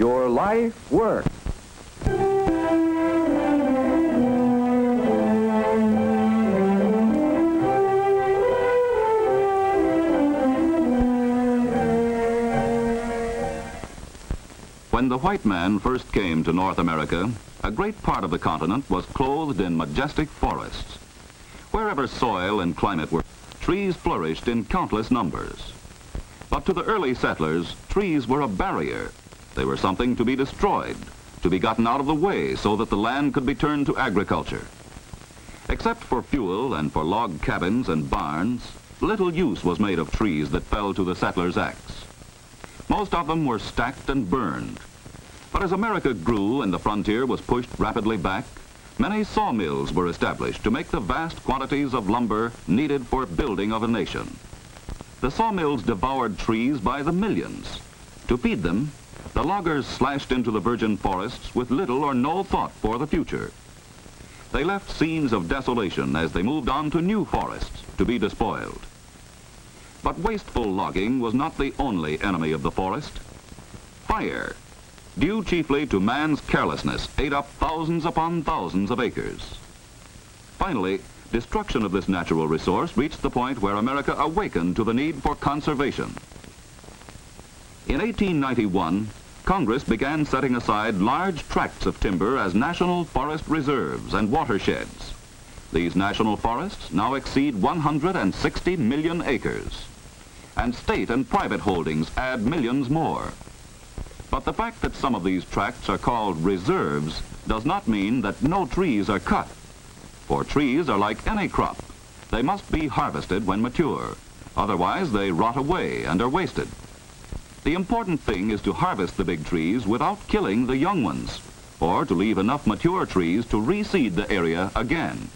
your life work. When the white man first came to North America, a great part of the continent was clothed in majestic forests. Wherever soil and climate were, trees flourished in countless numbers. But to the early settlers, trees were a barrier. They were something to be destroyed, to be gotten out of the way so that the land could be turned to agriculture. Except for fuel and for log cabins and barns, little use was made of trees that fell to the settlers' axe. Most of them were stacked and burned. But as America grew and the frontier was pushed rapidly back, many sawmills were established to make the vast quantities of lumber needed for building of a nation. The sawmills devoured trees by the millions. To feed them, the loggers slashed into the virgin forests with little or no thought for the future. They left scenes of desolation as they moved on to new forests to be despoiled. But wasteful logging was not the only enemy of the forest. Fire, due chiefly to man's carelessness, ate up thousands upon thousands of acres. Finally, destruction of this natural resource reached the point where America awakened to the need for conservation. In 1891, Congress began setting aside large tracts of timber as national forest reserves and watersheds. These national forests now exceed 160 million acres, and state and private holdings add millions more. But the fact that some of these tracts are called reserves does not mean that no trees are cut. For trees are like any crop. They must be harvested when mature. Otherwise, they rot away and are wasted. The important thing is to harvest the big trees without killing the young ones, or to leave enough mature trees to reseed the area again.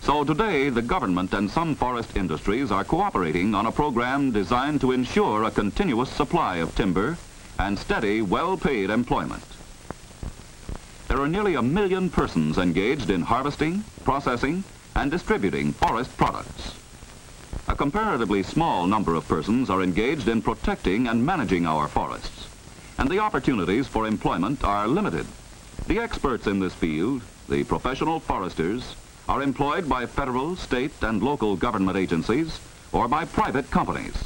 So today, the government and some forest industries are cooperating on a program designed to ensure a continuous supply of timber and steady, well-paid employment. There are nearly 1 million persons engaged in harvesting, processing, and distributing forest products. A comparatively small number of persons are engaged in protecting and managing our forests, and the opportunities for employment are limited. The experts in this field, the professional foresters, are employed by federal, state, and local government agencies or by private companies.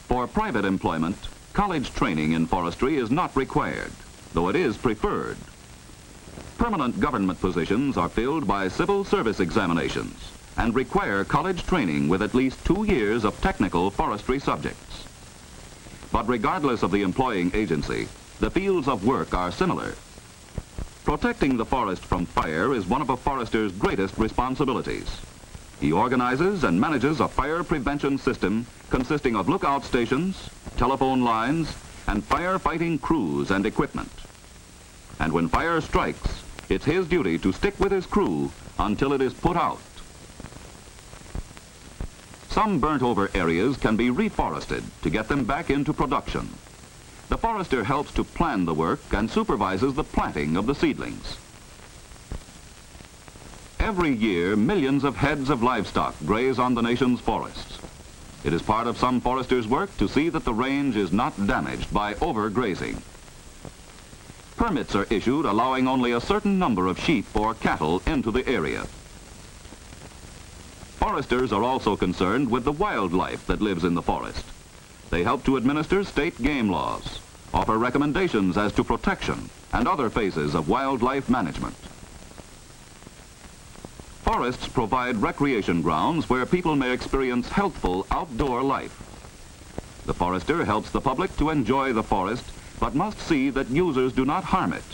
For private employment, college training in forestry is not required, though it is preferred. Permanent government positions are filled by civil service examinations and require college training with at least 2 years of technical forestry subjects. But regardless of the employing agency, the fields of work are similar. Protecting the forest from fire is one of a forester's greatest responsibilities. He organizes and manages a fire prevention system consisting of lookout stations, telephone lines, and firefighting crews and equipment. And when fire strikes, it's his duty to stick with his crew until it is put out. Some burnt-over areas can be reforested to get them back into production. The forester helps to plan the work and supervises the planting of the seedlings. Every year, millions of heads of livestock graze on the nation's forests. It is part of some foresters' work to see that the range is not damaged by overgrazing. Permits are issued allowing only a certain number of sheep or cattle into the area. Foresters are also concerned with the wildlife that lives in the forest. They help to administer state game laws, offer recommendations as to protection and other phases of wildlife management. Forests provide recreation grounds where people may experience healthful outdoor life. The forester helps the public to enjoy the forest, but must see that users do not harm it.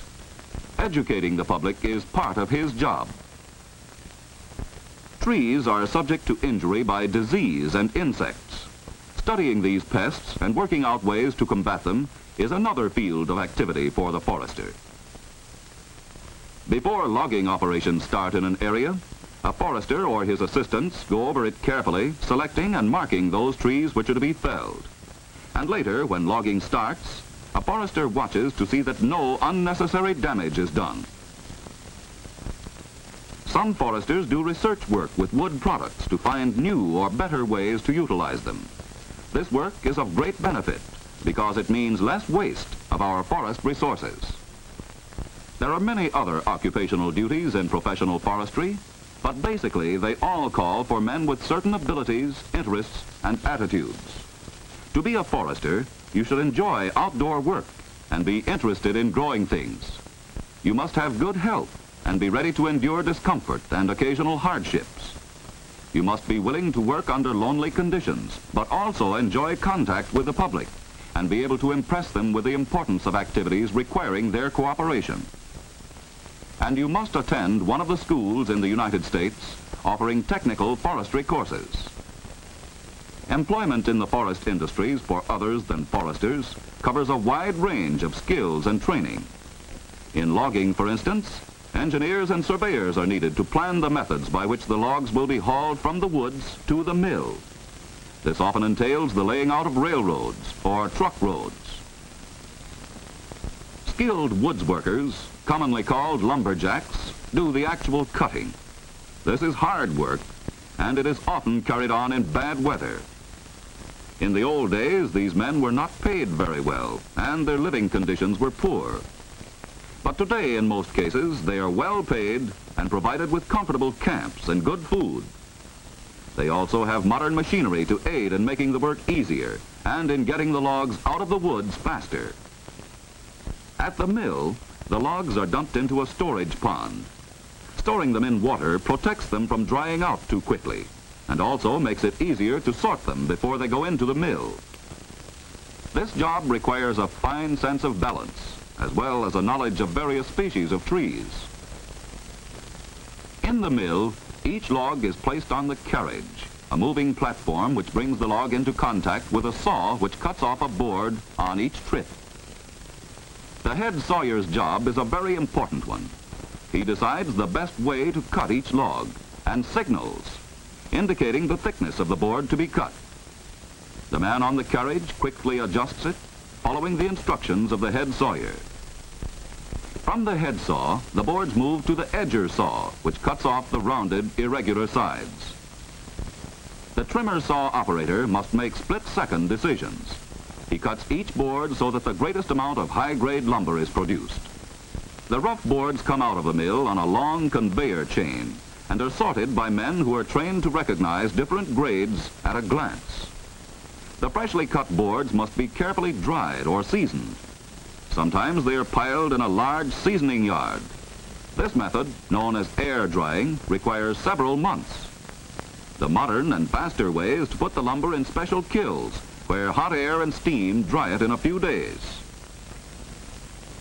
Educating the public is part of his job. Trees are subject to injury by disease and insects. Studying these pests and working out ways to combat them is another field of activity for the forester. Before logging operations start in an area, a forester or his assistants go over it carefully, selecting and marking those trees which are to be felled. And later, when logging starts, a forester watches to see that no unnecessary damage is done. Some foresters do research work with wood products to find new or better ways to utilize them. This work is of great benefit because it means less waste of our forest resources. There are many other occupational duties in professional forestry, but basically they all call for men with certain abilities, interests, and attitudes. To be a forester, you should enjoy outdoor work and be interested in growing things. You must have good health and be ready to endure discomfort and occasional hardships. You must be willing to work under lonely conditions, but also enjoy contact with the public and be able to impress them with the importance of activities requiring their cooperation. And you must attend one of the schools in the United States offering technical forestry courses. Employment in the forest industries for others than foresters covers a wide range of skills and training. In logging, for instance, engineers and surveyors are needed to plan the methods by which the logs will be hauled from the woods to the mill. This often entails the laying out of railroads or truck roads. Skilled woods workers, commonly called lumberjacks, do the actual cutting. This is hard work, and it is often carried on in bad weather. In the old days, these men were not paid very well, and their living conditions were poor. But today, in most cases, they are well paid and provided with comfortable camps and good food. They also have modern machinery to aid in making the work easier and in getting the logs out of the woods faster. At the mill, the logs are dumped into a storage pond. Storing them in water protects them from drying out too quickly and also makes it easier to sort them before they go into the mill. This job requires a fine sense of balance, as well as a knowledge of various species of trees. In the mill, each log is placed on the carriage, a moving platform which brings the log into contact with a saw which cuts off a board on each trip. The head sawyer's job is a very important one. He decides the best way to cut each log and signals, indicating the thickness of the board to be cut. The man on the carriage quickly adjusts it, following the instructions of the head sawyer. From the head saw, the boards move to the edger saw, which cuts off the rounded, irregular sides. The trimmer saw operator must make split-second decisions. He cuts each board so that the greatest amount of high-grade lumber is produced. The rough boards come out of the mill on a long conveyor chain and are sorted by men who are trained to recognize different grades at a glance. The freshly cut boards must be carefully dried or seasoned. Sometimes they are piled in a large seasoning yard. This method, known as air drying, requires several months. The modern and faster way is to put the lumber in special kilns where hot air and steam dry it in a few days.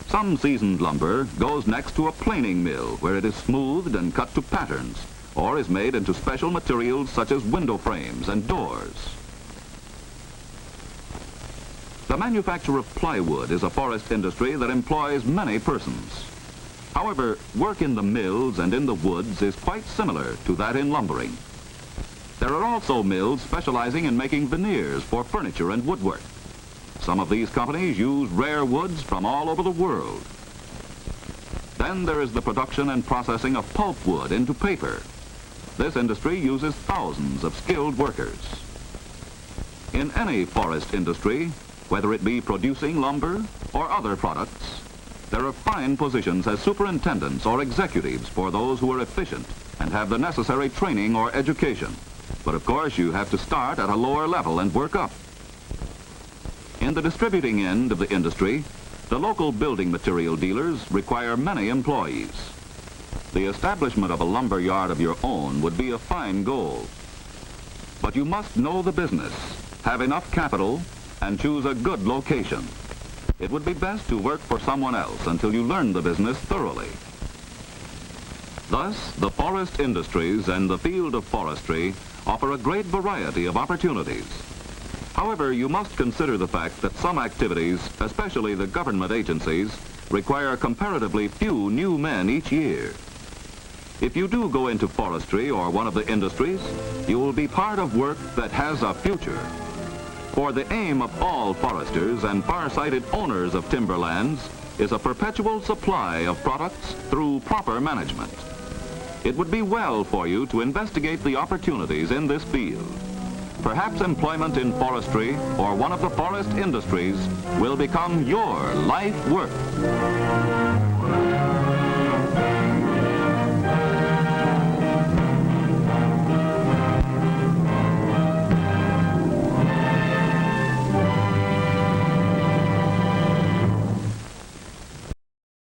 Some seasoned lumber goes next to a planing mill where it is smoothed and cut to patterns or is made into special materials such as window frames and doors. The manufacture of plywood is a forest industry that employs many persons. However, work in the mills and in the woods is quite similar to that in lumbering. There are also mills specializing in making veneers for furniture and woodwork. Some of these companies use rare woods from all over the world. Then there is the production and processing of pulpwood into paper. This industry uses thousands of skilled workers. In any forest industry, whether it be producing lumber or other products, there are fine positions as superintendents or executives for those who are efficient and have the necessary training or education. But of course, you have to start at a lower level and work up. In the distributing end of the industry, the local building material dealers require many employees. The establishment of a lumber yard of your own would be a fine goal. But you must know the business, have enough capital, and choose a good location. It would be best to work for someone else until you learn the business thoroughly. Thus, the forest industries and the field of forestry offer a great variety of opportunities. However, you must consider the fact that some activities, especially the government agencies, require comparatively few new men each year. If you do go into forestry or one of the industries, you will be part of work that has a future. For the aim of all foresters and far-sighted owners of timberlands is a perpetual supply of products through proper management. It would be well for you to investigate the opportunities in this field. Perhaps employment in forestry or one of the forest industries will become your life work.